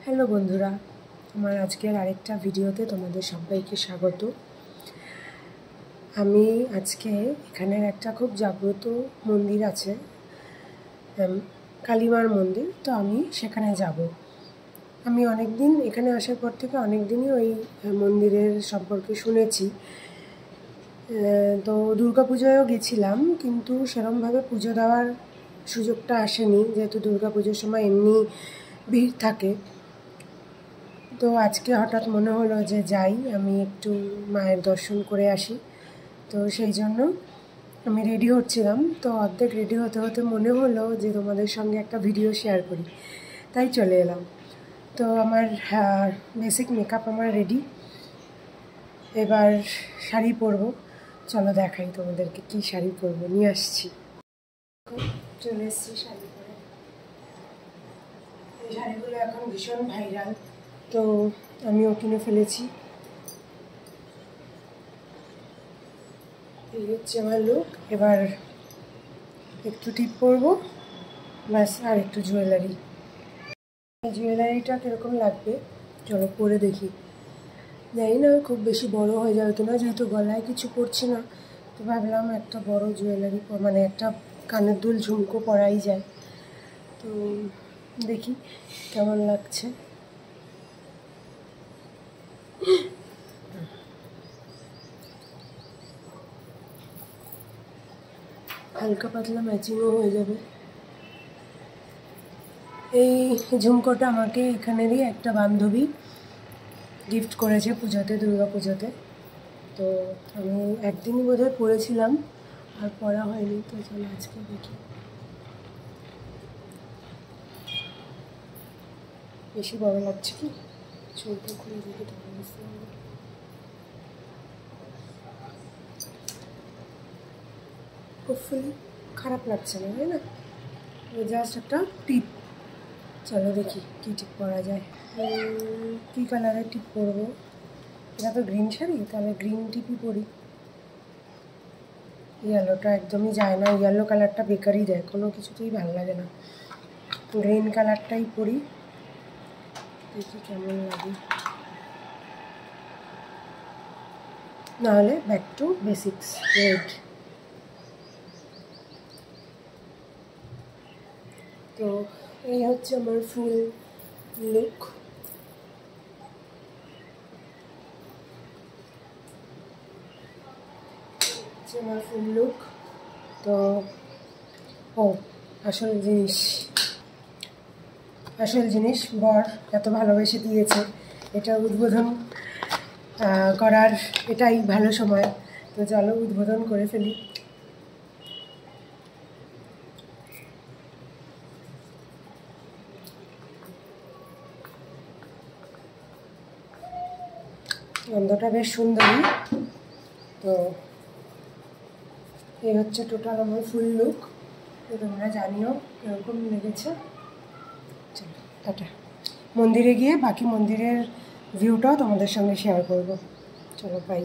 Hello বন্ধুরা, আমার আজকের আরেকটা ভিডিওতে তোমাদের সবাইকে স্বাগত। আমি আজকে এখানের একটা খুব জাগ্রত মন্দির আছে, কালীমার মন্দির, তো আমি সেখানে যাব। আমি অনেক দিন এখানে আসার পর থেকে অনেক দিনই ওই মন্দিরের সম্পর্কে শুনেছি। তো দুর্গাপূজায়ও গেছিলাম, কিন্তু সেরকমভাবে পুজো দেওয়ার সুযোগটা আসেনি, যেহেতু দুর্গাপুজোর সময় এমনি ভিড় থাকে। তো আজকে হঠাৎ মনে হলো যে যাই, আমি একটু মায়ের দর্শন করে আসি। তো সেই জন্য আমি রেডি হচ্ছিলাম, তো অর্ধেক রেডি হতে হতে মনে হলো যে তোমাদের সঙ্গে একটা ভিডিও শেয়ার করি, তাই চলে এলাম। তো আমার বেসিক মেকআপ আমার রেডি, এবার শাড়ি পরবো। চলো দেখাই তোমাদেরকে কি শাড়ি পরবো, নিয়ে আসছি। চলে এসছি শাড়ি পরে। এই শাড়িগুলো এখন ভীষণ ভাইরাল, তো আমিও কিনে ফেলেছি। এই হচ্ছে আমার লুক। এবার একটু টিপ পরবো, ব্যাস, আর একটু জুয়েলারি। জুয়েলারিটা কীরকম লাগবে চলো পরে দেখি। জানি না খুব বেশি বড় হয়ে যাবে কিনা, যেহেতু গলায় কিছু পরছি না, তো ভাবলাম একটা বড় জুয়েলারি, মানে একটা কানের দুল ঝুমকো পরাই যায়। তো দেখি কেমন লাগছে। হালকা পাতলা ম্যাচিংও হয়ে যাবে। এই ঝুমকোটা আমাকে এখানেরই একটা বান্ধবী গিফট করেছে পুজোতে, দুর্গা পুজোতে। তো আমি একদিনই বোধহয় পরেছিলাম, আর পরা হয়নি। তো চলো আজকে দেখি। বেশি বড় লাগছে কি, চোখটা খুলে দেখি তখন বুঝতে পারবো। হোপফুলি খারাপ লাগছে না, তাই না? জাস্ট একটা টিপ। চলো দেখি কী টিপ পরা যায়। কী কালারের টিপ পরবো? এটা তো গ্রিন শাড়ি, তাহলে গ্রিন টিপই পরি। ইয়েলোটা একদমই যায় না, ইয়েলো কালারটা বেকারই দেয়, কোনো কিছুতেই ভালো লাগে না। গ্রিন কালারটাই পরি, দেখি কেমন লাগে। নাহলে ব্যাক টু বেসিক্স, রেড। তো এই হচ্ছে আমার ফুল লুক। আমার ফুল লুক। তো আসল জিনিস বর এত ভালোবেসে দিয়েছে, এটা উদ্বোধন করার এটাই ভালো সময়। তো চলো উদ্বোধন করে ফেলি। গন্ধটা বেশ সুন্দরই। তো এই হচ্ছে টোটাল আমার ফুল লুক। তো তোমরা জানিও কীরকম লেগেছে। চলো টাটা। মন্দিরে গিয়ে বাকি মন্দিরের ভিউটাও তোমাদের সঙ্গে শেয়ার করবো। চলো বাই।